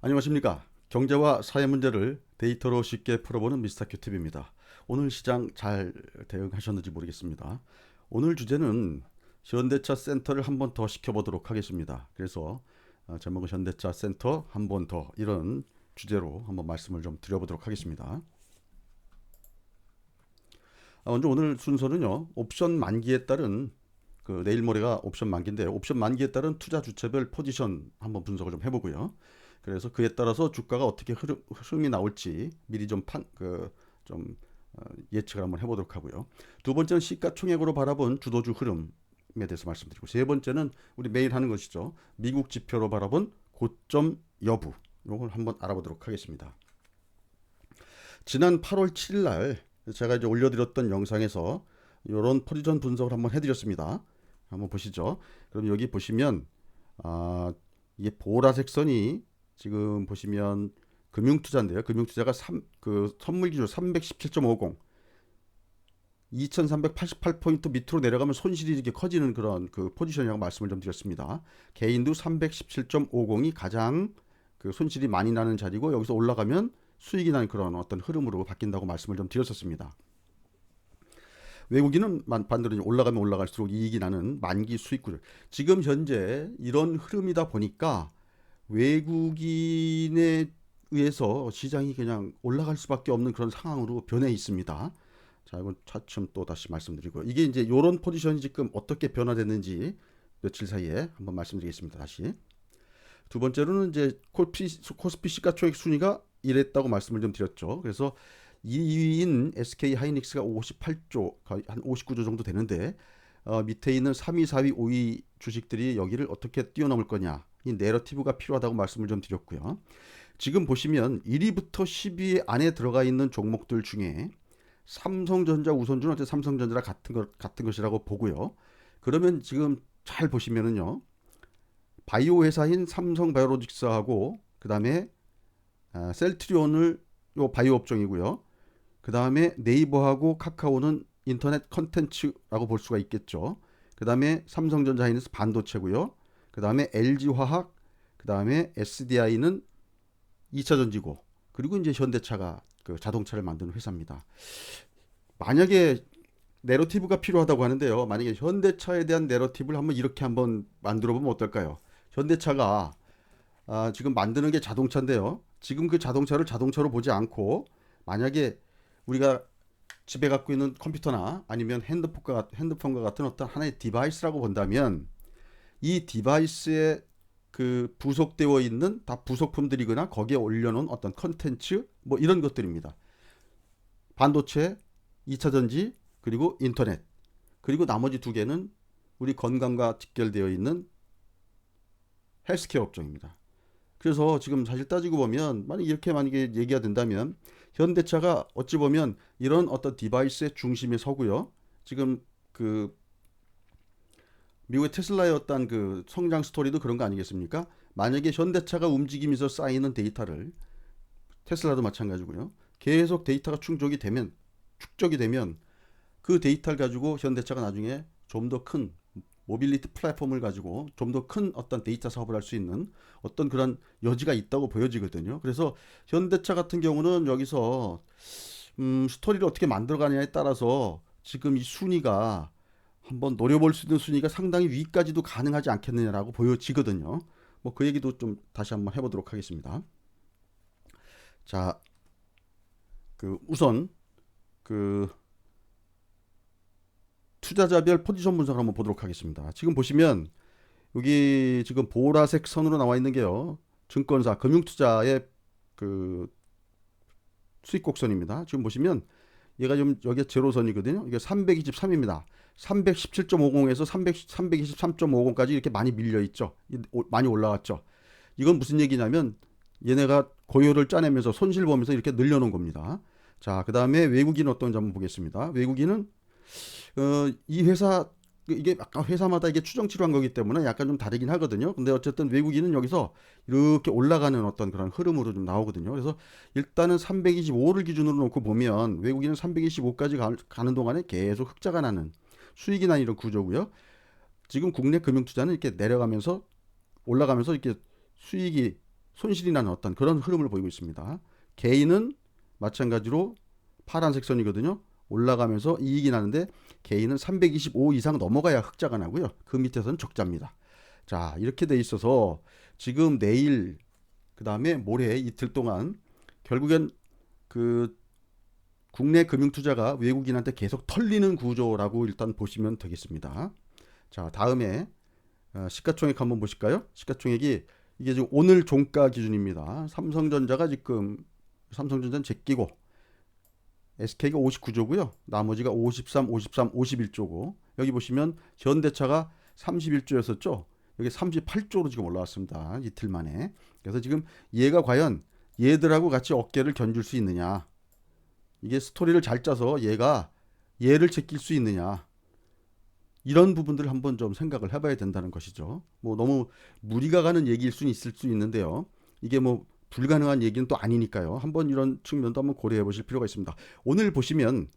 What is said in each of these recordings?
안녕하십니까. 경제와 사회 문제를 데이터로 쉽게 풀어보는 미스터 큐팁입니다. 오늘 시장 잘 대응하셨는지 모르겠습니다. 오늘 주제는 현대차 센터를 한 번 더 시켜보도록 하겠습니다. 그래서 제목은 현대차 센터 한 번 더, 이런 주제로 한번 말씀을 좀 드려보도록 하겠습니다. 먼저 오늘 순서는요, 옵션 만기에 따른, 내일 모레가 옵션 만기인데, 옵션 만기에 따른 투자 주체별 포지션 한번 분석을 좀 해보고요. 그래서 그에 따라서 주가가 어떻게 흐름이 나올지 미리 좀 예측을 한번 해보도록 하고요. 두 번째는 시가총액으로 바라본 주도주 흐름에 대해서 말씀드리고, 세 번째는 우리 매일 하는 것이죠. 미국 지표로 바라본 고점 여부, 이걸 한번 알아보도록 하겠습니다. 지난 8월 7일 날 제가 이제 올려드렸던 영상에서 이런 포지션 분석을 한번 해드렸습니다. 한번 보시죠. 그럼 여기 보시면 이게 보라색 선이 지금 보시면 금융투자인데요. 금융투자가 선물 기준 317.50, 2388포인트 밑으로 내려가면 손실이 이렇게 커지는 그런 포지션이라고 말씀을 좀 드렸습니다. 개인도 317.50이 가장 손실이 많이 나는 자리고, 여기서 올라가면 수익이 나는 그런 어떤 흐름으로 바뀐다고 말씀을 좀 드렸었습니다. 외국인은 반대로 올라가면 올라갈수록 이익이 나는 만기 수익 구조. 지금 현재 이런 흐름이다 보니까 외국인에 의해서 시장이 그냥 올라갈 수밖에 없는 그런 상황으로 변해 있습니다. 자, 이건 차츰 또 다시 말씀드리고, 이게 이제 이런 포지션이 지금 어떻게 변화됐는지 며칠 사이에 한번 말씀드리겠습니다. 다시. 두 번째로는 이제 코스피 시가총액 순위가 이랬다고 말씀을 좀 드렸죠. 그래서 2위인 SK 하이닉스가 58조, 한 59조 정도 되는데, 밑에 있는 3위, 4위, 5위 주식들이 여기를 어떻게 뛰어넘을 거냐, 이 내러티브가 필요하다고 말씀을 좀 드렸고요. 지금 보시면 1위부터 10위 안에 들어가 있는 종목들 중에 삼성전자 우선주는 어째 삼성전자랑 같은 것이라고 보고요. 그러면 지금 잘 보시면은요, 바이오 회사인 삼성바이오로직스하고 그 다음에 셀트리온을 요 바이오 업종이고요. 그 다음에 네이버하고 카카오는 인터넷 컨텐츠라고 볼 수가 있겠죠. 그 다음에 삼성전자는 반도체고요. 그 다음에 LG화학, 그 다음에 SDI는 2차전지고, 그리고 이제 현대차가 자동차를 만드는 회사입니다. 만약에 내러티브가 필요하다고 하는데요. 만약에 현대차에 대한 내러티브를 한번 만들어 보면 어떨까요? 현대차가 지금 만드는 게 자동차인데요. 지금 그 자동차를 자동차로 보지 않고, 만약에 우리가 집에 갖고 있는 컴퓨터나 아니면 핸드폰과 같은 어떤 하나의 디바이스라고 본다면, 이 디바이스에 부속되어 있는 다 부속품들이거나 거기에 올려놓은 어떤 컨텐츠, 뭐 이런 것들입니다. 반도체, 2차전지, 그리고 인터넷, 그리고 나머지 두 개는 우리 건강과 직결되어 있는 헬스케어 업종입니다. 그래서 지금 사실 따지고 보면, 만약에 얘기가 된다면 현대차가 어찌 보면 이런 어떤 디바이스의 중심에 서고요. 지금 미국의 테슬라의 어떤 성장 스토리도 그런 거 아니겠습니까? 만약에 현대차가 움직이면서 쌓이는 데이터를, 테슬라도 마찬가지고요, 계속 데이터가 축적이 되면 그 데이터를 가지고 현대차가 나중에 좀 더 큰 모빌리티 플랫폼을 가지고 좀 더 큰 어떤 데이터 사업을 할 수 있는 어떤 그런 여지가 있다고 보여지거든요. 그래서 현대차 같은 경우는 여기서 스토리를 어떻게 만들어가냐에 따라서 지금 이 순위가, 한번 노려볼 수 있는 순위가 상당히 위까지도 가능하지 않겠느냐라고 보여지거든요. 뭐 그 얘기도 좀 다시 한번 해보도록 하겠습니다. 자, 우선 투자자별 포지션 분석을 한번 보도록 하겠습니다. 지금 보시면 여기 지금 보라색 선으로 나와 있는 게요, 증권사, 금융투자의 수익 곡선입니다. 지금 보시면 얘가 좀 여기가 제로선이거든요. 이게 323입니다. 317.50에서 323.50까지 이렇게 많이 밀려 있죠. 많이 올라왔죠. 이건 무슨 얘기냐면 얘네가 고효를 짜내면서 손실 보면서 이렇게 늘려놓은 겁니다. 자, 그 다음에 외국인 어떤지 한번 보겠습니다. 외국인은 이 회사, 이게 아까 회사마다 이게 추정치로 한 거기 때문에 약간 좀 다르긴 하거든요. 근데 어쨌든 외국인은 여기서 이렇게 올라가는 어떤 그런 흐름으로 좀 나오거든요. 그래서 일단은 325를 기준으로 놓고 보면 외국인은 325까지 가는 동안에 계속 흑자가 나는, 수익이 나는 이런 구조고요. 지금 국내 금융투자는 이렇게 내려가면서 올라가면서 이렇게 수익이 손실이 나는 어떤 그런 흐름을 보이고 있습니다. 개인은 마찬가지로 파란색 선이거든요. 올라가면서 이익이 나는데 개인은 325 이상 넘어가야 흑자가 나고요. 그 밑에서는 적자입니다. 자, 이렇게 돼 있어서 지금 내일 그다음에 모레 이틀 동안 결국엔 그 국내 금융투자가 외국인한테 계속 털리는 구조라고 일단 보시면 되겠습니다. 자, 다음에 시가총액 한번 보실까요? 시가총액이 이게 지금 오늘 종가 기준입니다. 삼성전자가 지금 삼성전자는 제끼고 SK가 59조고요. 나머지가 53, 53, 51조고 여기 보시면 현대차가 31조였었죠. 여기 38조로 지금 올라왔습니다. 이틀 만에. 그래서 지금 얘가 과연 얘들하고 같이 어깨를 견줄 수 있느냐. 이게 스토리를 잘 짜서 얘가 얘를 제낄 수 있느냐. 이런 부분들을 한번 좀 생각을 해봐야 된다는 것이죠. 뭐 너무 무리가 가는 얘기일 수는 있을 수 있는데요. 이게 뭐 불가능한 얘기는 또 아니니까요. 한번 이런 측면도 한번 고려해 보실 필요가 있습니다. 오늘 보시면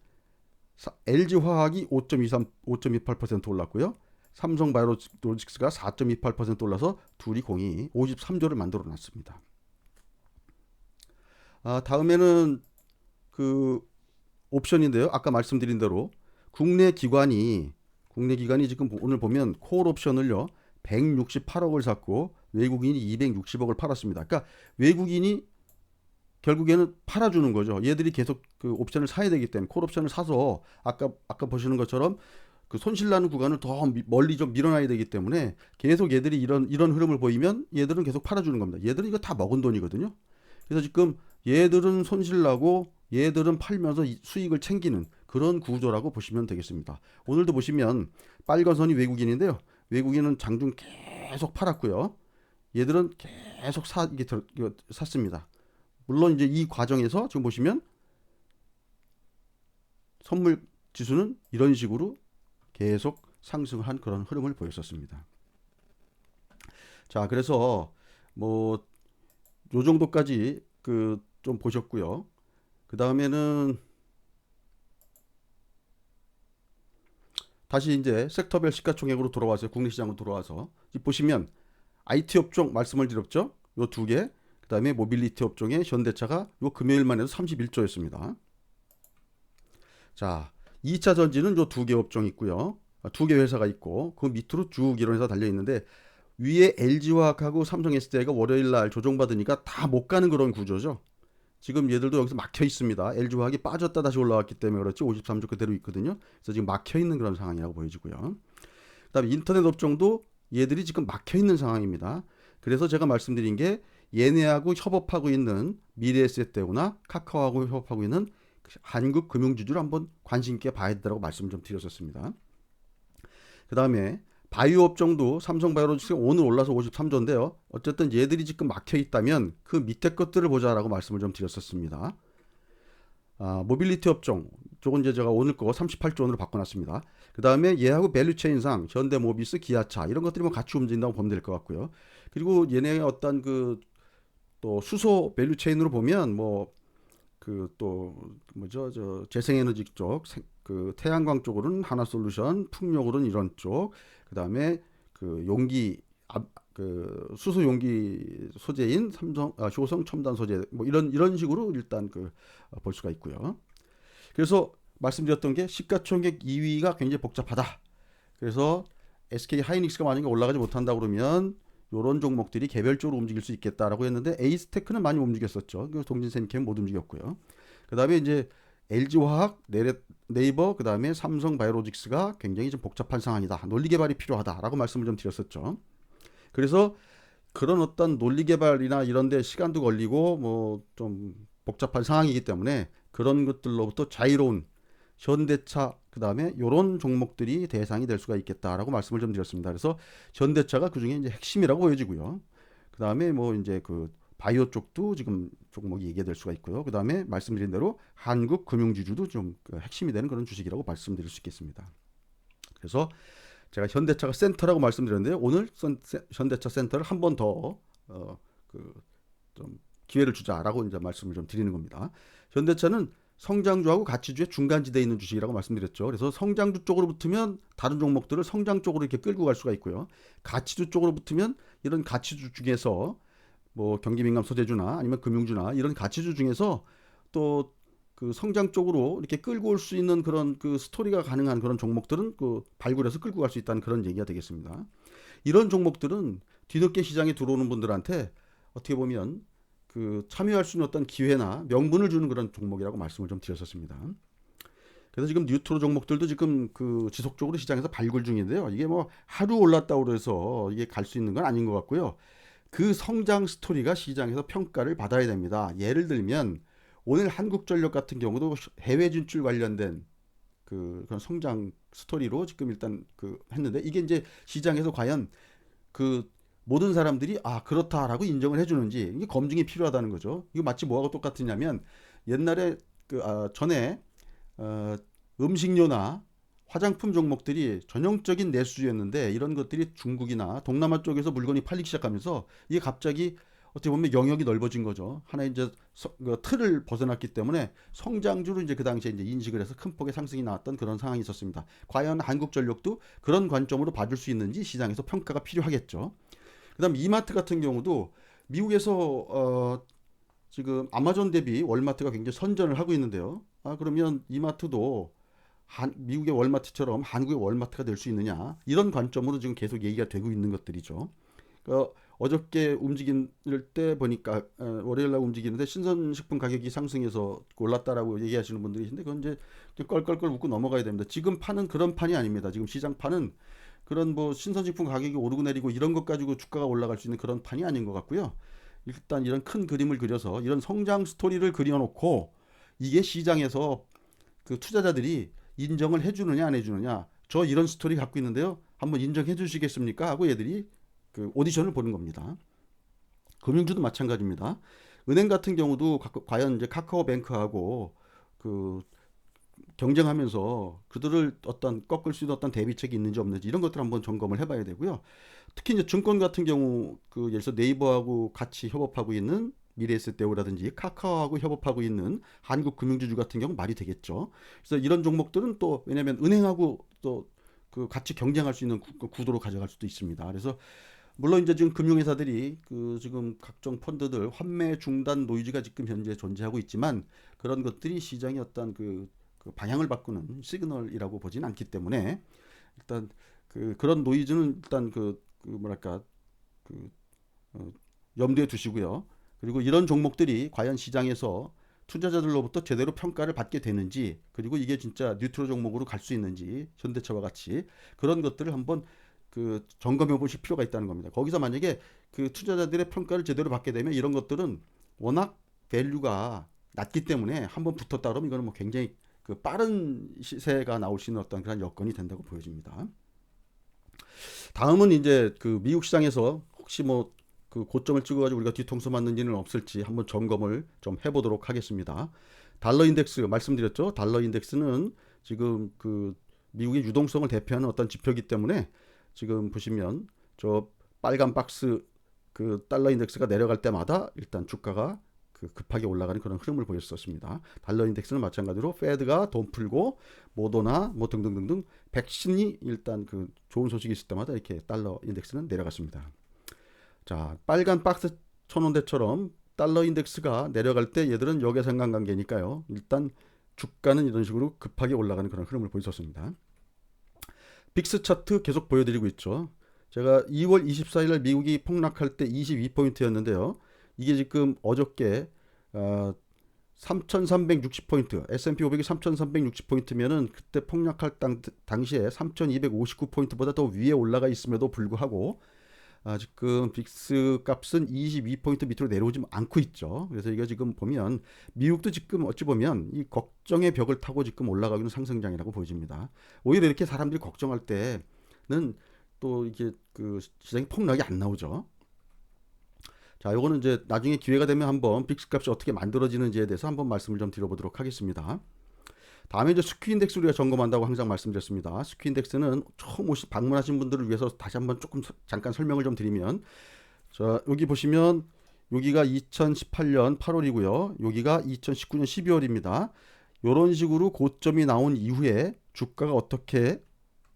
LG화학이 5.23, 5.28% 올랐고요. 삼성바이오로직스가 4.28% 올라서 둘이 공이 53조를 만들어 놨습니다. 다음에는 그 옵션인데요. 아까 말씀드린 대로 국내 기관이 지금 오늘 보면 콜 옵션을요 168억을 샀고 외국인이 260억을 팔았습니다. 그러니까 외국인이 결국에는 팔아주는 거죠. 얘들이 계속 그 옵션을 사야 되기 때문에 콜 옵션을 사서 아까 보시는 것처럼 그 손실나는 구간을 더 멀리 좀 밀어놔야 되기 때문에 계속 얘들이 이런 흐름을 보이면 얘들은 계속 팔아주는 겁니다. 얘들은 이거 다 먹은 돈이거든요. 그래서 지금 얘들은 손실나고 얘들은 팔면서 수익을 챙기는 그런 구조라고 보시면 되겠습니다. 오늘도 보시면 빨간 선이 외국인인데요. 외국인은 장중 계속 팔았고요. 얘들은 계속 샀습니다. 물론 이제 이 과정에서 지금 보시면 선물 지수는 이런 식으로 계속 상승한 그런 흐름을 보였었습니다. 자, 그래서 뭐 요 정도까지 그 좀 보셨고요. 그 다음에는 다시 이제 섹터별 시가총액으로 돌아와서 국내 시장으로 돌아와서 보시면 IT 업종 말씀을 드렸죠. 요 두 개. 그 다음에 모빌리티 업종의 현대차가 요 금요일만 해도 31조였습니다. 자, 2차 전지는 요 두 개 업종 있고요. 두 개 회사가 있고 그 밑으로 쭉 이런 회사 달려 있는데 위에 LG화학하고 삼성 SDI가 월요일 날 조정받으니까 다 못 가는 그런 구조죠. 지금 얘들도 여기서 막혀 있습니다. LG화학이 빠졌다 다시 올라왔기 때문에 그렇지 53조 그대로 있거든요. 그래서 지금 막혀 있는 그런 상황이라고 보여지고요. 그다음에 인터넷 업종도 얘들이 지금 막혀 있는 상황입니다. 그래서 제가 말씀드린 게 얘네하고 협업하고 있는 미래에셋대우나 카카오하고 협업하고 있는 한국금융지주를 한번 관심 있게 봐야 된다고 말씀 좀 드렸었습니다. 그다음에 바이오 업종도 삼성바이오로직스가 오늘 올라서 53조인데요. 어쨌든 얘들이 지금 막혀 있다면 그 밑에 것들을 보자라고 말씀을 좀 드렸었습니다. 모빌리티 업종, 저건 이제 제가 오늘 거 38조 원으로 바꿔놨습니다. 그 다음에 얘하고 밸류체인상 현대모비스, 기아차 이런 것들이 뭐 같이 움직인다고 보면 될 것 같고요. 그리고 얘네의 어떤 그 또 수소 밸류체인으로 보면 뭐 그 또 뭐죠, 저 재생에너지 쪽, 그 태양광 쪽으로는 하나솔루션, 풍력으로는 이런 쪽, 그 다음에 그 용기 그 수소 용기 소재인 효성 첨단 소재 뭐 이런 식으로 일단 그 볼 수가 있고요. 그래서 말씀드렸던 게 시가총액 2위가 굉장히 복잡하다. 그래서 SK 하이닉스가 만약에 올라가지 못한다 그러면 이런 종목들이 개별적으로 움직일 수 있겠다라고 했는데 에이스테크는 많이 움직였었죠. 동진세미캠 못 움직였고요. 그 다음에 이제 LG화학, 네이버, 그 다음에 삼성바이오로직스가 굉장히 좀 복잡한 상황이다. 논리 개발이 필요하다라고 말씀을 좀 드렸었죠. 그래서 그런 어떤 논리 개발이나 이런 데 시간도 걸리고 뭐 좀 복잡한 상황이기 때문에 그런 것들로부터 자유로운 현대차 그 다음에 이런 종목들이 대상이 될 수가 있겠다라고 말씀을 좀 드렸습니다. 그래서 현대차가 그 중에 이제 핵심이라고 보여지고요. 그 다음에 뭐 이제 그 바이오 쪽도 지금 종목이 얘기될 수가 있고요. 그 다음에 말씀드린 대로 한국 금융지주도 좀 핵심이 되는 그런 주식이라고 말씀드릴 수 있겠습니다. 그래서 제가 현대차가 센터라고 말씀드렸는데요. 오늘 현대차 센터를 한 번 더 좀 기회를 주자라고 이제 말씀을 좀 드리는 겁니다. 현대차는 성장주하고 가치주의 중간지대에 있는 주식이라고 말씀드렸죠. 그래서 성장주 쪽으로 붙으면 다른 종목들을 성장 쪽으로 이렇게 끌고 갈 수가 있고요. 가치주 쪽으로 붙으면 이런 가치주 중에서 뭐 경기 민감 소재주나 아니면 금융주나 이런 가치주 중에서 또 그 성장 쪽으로 이렇게 끌고 올 수 있는 그런 그 스토리가 가능한 그런 종목들은 그 발굴해서 끌고 갈 수 있다는 그런 얘기가 되겠습니다. 이런 종목들은 뒤늦게 시장에 들어오는 분들한테 어떻게 보면 그 참여할 수 있는 어떤 기회나 명분을 주는 그런 종목이라고 말씀을 좀 드렸었습니다. 그래서 지금 뉴트로 종목들도 지금 그 지속적으로 시장에서 발굴 중인데요. 이게 뭐 하루 올랐다고 해서 이게 갈 수 있는 건 아닌 것 같고요. 그 성장 스토리가 시장에서 평가를 받아야 됩니다. 예를 들면 오늘 한국전력 같은 경우도 해외 진출 관련된 그런 성장 스토리로 지금 일단 그 했는데 이게 이제 시장에서 과연 그 모든 사람들이 아 그렇다라고 인정을 해주는지 이게 검증이 필요하다는 거죠. 이거 마치 뭐하고 똑같으냐면 옛날에 전에 어, 음식료나 화장품 종목들이 전형적인 내수주였는데 이런 것들이 중국이나 동남아 쪽에서 물건이 팔리기 시작하면서 이게 갑자기 어떻게 보면 영역이 넓어진 거죠. 하나의 이제 그 틀을 벗어났기 때문에 성장주로 이제 그 당시에 이제 인식을 해서 큰 폭의 상승이 나왔던 그런 상황이 있었습니다. 과연 한국전력도 그런 관점으로 봐줄 수 있는지 시장에서 평가가 필요하겠죠. 그다음 이마트 같은 경우도 미국에서 지금 아마존 대비 월마트가 굉장히 선전을 하고 있는데요. 그러면 이마트도 미국의 월마트처럼 한국의 월마트가 될 수 있느냐 이런 관점으로 지금 계속 얘기가 되고 있는 것들이죠. 어저께 움직일 때 보니까 월요일 날 움직이는데 신선식품 가격이 상승해서 올랐다라고 얘기하시는 분들이 있는데 그건 이제 껄껄껄 웃고 넘어가야 됩니다. 지금 파는 그런 판이 아닙니다. 지금 시장 판은 그런 뭐 신선식품 가격이 오르고 내리고 이런 것 가지고 주가가 올라갈 수 있는 그런 판이 아닌 것 같고요. 일단 이런 큰 그림을 그려서 이런 성장 스토리를 그려놓고 이게 시장에서 그 투자자들이 인정을 해주느냐 안 해주느냐 저 이런 스토리 갖고 있는데요 한번 인정해 주시겠습니까 하고 얘들이 그 오디션을 보는 겁니다. 금융주도 마찬가지입니다. 은행 같은 경우도 과연 이제 카카오뱅크하고 그 경쟁하면서 그들을 어떤 꺾을 수 있는 어떤 대비책이 있는지 없는지 이런 것들 한번 점검을 해봐야 되고요. 특히 이제 증권 같은 경우 그 예를 들어서 네이버하고 같이 협업하고 있는 미래에셋대우라든지 카카오하고 협업하고 있는 한국금융주주 같은 경우 말이 되겠죠. 그래서 이런 종목들은 또 왜냐하면 은행하고 또 그 같이 경쟁할 수 있는 구도로 가져갈 수도 있습니다. 그래서 물론 이제 지금 금융회사들이 그 지금 각종 펀드들 환매 중단 노이즈가 지금 현재 존재하고 있지만 그런 것들이 시장의 어떤 그 방향을 바꾸는 시그널이라고 보진 않기 때문에 일단 그런 노이즈는 일단 뭐랄까 그 염두에 두시고요. 그리고 이런 종목들이 과연 시장에서 투자자들로부터 제대로 평가를 받게 되는지 그리고 이게 진짜 뉴트로 종목으로 갈 수 있는지 현대차와 같이 그런 것들을 한번 그 점검해 보실 필요가 있다는 겁니다. 거기서 만약에 그 투자자들의 평가를 제대로 받게 되면 이런 것들은 워낙 밸류가 낮기 때문에 한번 붙었다 그러면 이거는 뭐 굉장히 그 빠른 시세가 나올 수 있는 어떤 그런 여건이 된다고 보여집니다. 다음은 이제 그 미국 시장에서 혹시 뭐 그 고점을 찍어가지고 우리가 뒤통수 맞는 일은 없을지 한번 점검을 좀 해보도록 하겠습니다. 달러 인덱스 말씀드렸죠. 달러 인덱스는 지금 그 미국의 유동성을 대표하는 어떤 지표이기 때문에 지금 보시면 저 빨간 박스 그 달러 인덱스가 내려갈 때마다 일단 주가가 그 급하게 올라가는 그런 흐름을 보였었습니다. 달러 인덱스는 마찬가지로 페드가 돈 풀고 모더나 뭐 등등등등 백신이 일단 그 좋은 소식이 있을 때마다 이렇게 달러 인덱스는 내려갔습니다. 자, 빨간 박스 쳐놓은 데처럼 달러 인덱스가 내려갈 때 얘들은 역외상관관계니까요. 일단 주가는 이런 식으로 급하게 올라가는 그런 흐름을 보였었습니다. 빅스 차트 계속 보여드리고 있죠. 제가 2월 24일 날 미국이 폭락할 때 22포인트였는데요. 이게 지금 어저께 3,360포인트, S&P 500이 3,360포인트면은 그때 폭락할 당시에 3,259포인트보다 더 위에 올라가 있음에도 불구하고 지금 빅스 값은 22포인트 밑으로 내려오지 않고 있죠. 그래서 이거 지금 보면 미국도 지금 어찌 보면 이 걱정의 벽을 타고 지금 올라가고 있는 상승장이라고 보여집니다. 오히려 이렇게 사람들이 걱정할 때는 또 이게 그 시장이 폭락이 안 나오죠. 자, 요거는 이제 나중에 기회가 되면 한번 빅스 값이 어떻게 만들어지는지에 대해서 한번 말씀을 좀 드려보도록 하겠습니다. 다음에 이제 스퀴 인덱스 우리가 점검한다고 항상 말씀드렸습니다. 스퀴 인덱스는 처음 방문하신 분들을 위해서 다시 한번 조금 잠깐 설명을 좀 드리면, 자, 여기 보시면 여기가 2018년 8월이고요. 여기가 2019년 12월입니다. 이런 식으로 고점이 나온 이후에 주가가 어떻게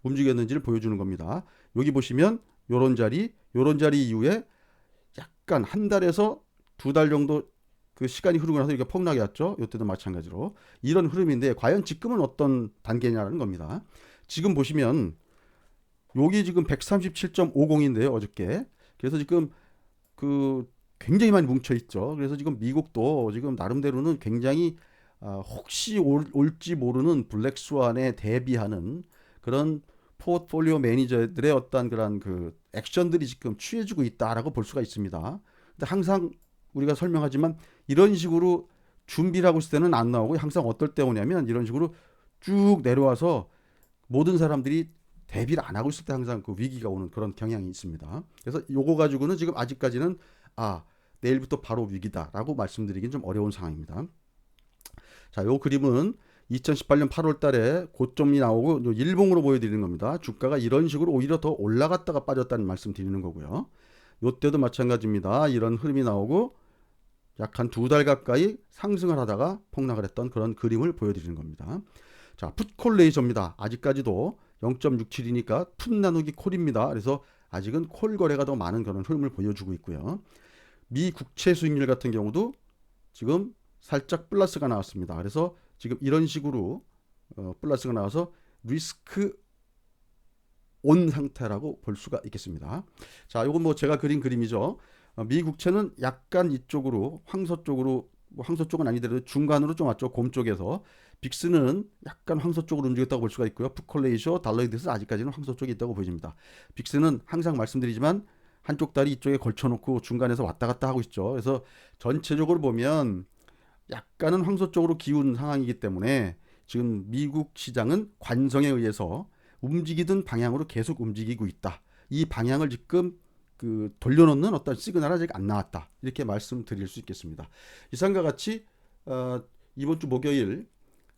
움직였는지를 보여주는 겁니다. 여기 보시면 요런 자리 이후에 약간 한 달에서 두 달 정도 그 시간이 흐르고 나서 이렇게 폭락이 왔죠. 이때도 마찬가지로 이런 흐름인데 과연 지금은 어떤 단계냐는 겁니다. 지금 보시면 여기 지금 137.50인데요, 어저께. 그래서 지금 그 굉장히 많이 뭉쳐 있죠. 그래서 지금 미국도 지금 나름대로는 굉장히 혹시 올지 모르는 블랙스완에 대비하는 그런 포트폴리오 매니저들의 어떤 그런 그 액션들이 지금 취해지고 있다라고 볼 수가 있습니다. 근데 항상 우리가 설명하지만 이런 식으로 준비를 하고 있을 때는 안 나오고 항상 어떨 때 오냐면 이런 식으로 쭉 내려와서 모든 사람들이 대비를 안 하고 있을 때 항상 그 위기가 오는 그런 경향이 있습니다. 그래서 요거 가지고는 지금 아직까지는 내일부터 바로 위기다라고 말씀드리긴 좀 어려운 상황입니다. 자, 요 그림은 2018년 8월 달에 고점이 나오고 일봉으로 보여드리는 겁니다. 주가가 이런 식으로 오히려 더 올라갔다가 빠졌다는 말씀 드리는 거고요. 요때도 마찬가지입니다. 이런 흐름이 나오고 약 한 두 달 가까이 상승을 하다가 폭락을 했던 그런 그림을 보여드리는 겁니다. 자, 풋콜 레이저입니다. 아직까지도 0.67이니까 풋 나누기 콜입니다. 그래서 아직은 콜 거래가 더 많은 그런 흐름을 보여주고 있고요. 미 국채 수익률 같은 경우도 지금 살짝 플러스가 나왔습니다. 그래서 지금 이런 식으로 플러스가 나와서 리스크 온 상태라고 볼 수가 있겠습니다. 자, 이건 뭐 제가 그린 그림이죠. 미 국채는 약간 이쪽으로 황소 쪽으로 뭐 황소 쪽은 아니더라도 중간으로 좀 왔죠. 곰 쪽에서. 빅스는 약간 황소 쪽으로 움직였다고 볼 수가 있고요. 푸콜레이쇼, 달러인덱스 아직까지는 황소 쪽에 있다고 보여집니다. 빅스는 항상 말씀드리지만 한쪽 다리 이쪽에 걸쳐놓고 중간에서 왔다 갔다 하고 있죠. 그래서 전체적으로 보면 약간은 황소 쪽으로 기운 상황이기 때문에 지금 미국 시장은 관성에 의해서 움직이던 방향으로 계속 움직이고 있다. 이 방향을 지금 그 돌려놓는 어떤 시그널이 아직 안 나왔다. 이렇게 말씀드릴 수 있겠습니다. 이상과 같이 이번 주 목요일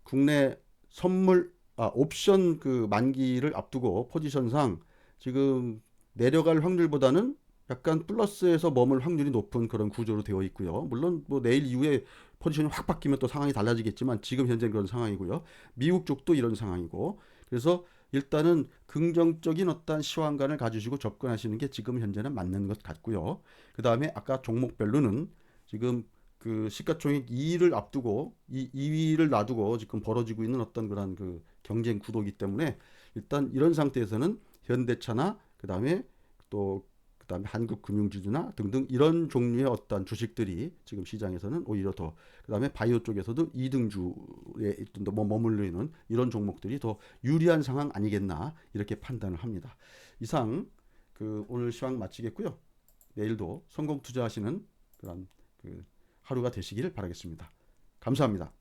국내 선물 옵션 그 만기를 앞두고 포지션상 지금 내려갈 확률보다는 약간 플러스에서 머물 확률이 높은 그런 구조로 되어 있고요. 물론 뭐 내일 이후에 포지션이 확 바뀌면 또 상황이 달라지겠지만 지금 현재 그런 상황이고요. 미국 쪽도 이런 상황이고 그래서 일단은 긍정적인 어떤 시황관을 가지시고 접근하시는 게 지금 현재는 맞는 것 같고요. 그 다음에 아까 종목별로는 지금 그 시가총액 2위를 앞두고 2위를 놔두고 지금 벌어지고 있는 어떤 그런 그 경쟁 구도이기 때문에 일단 이런 상태에서는 현대차나 그다음에 한국금융지주나 등등 이런 종류의 어떤 주식들이 지금 시장에서는 오히려 더 그다음에 바이오 쪽에서도 2등주에 좀 더 머물러 있는 이런 종목들이 더 유리한 상황 아니겠나 이렇게 판단을 합니다. 이상 그 오늘 시황 마치겠고요. 내일도 성공 투자하시는 그런 그 하루가 되시길 바라겠습니다. 감사합니다.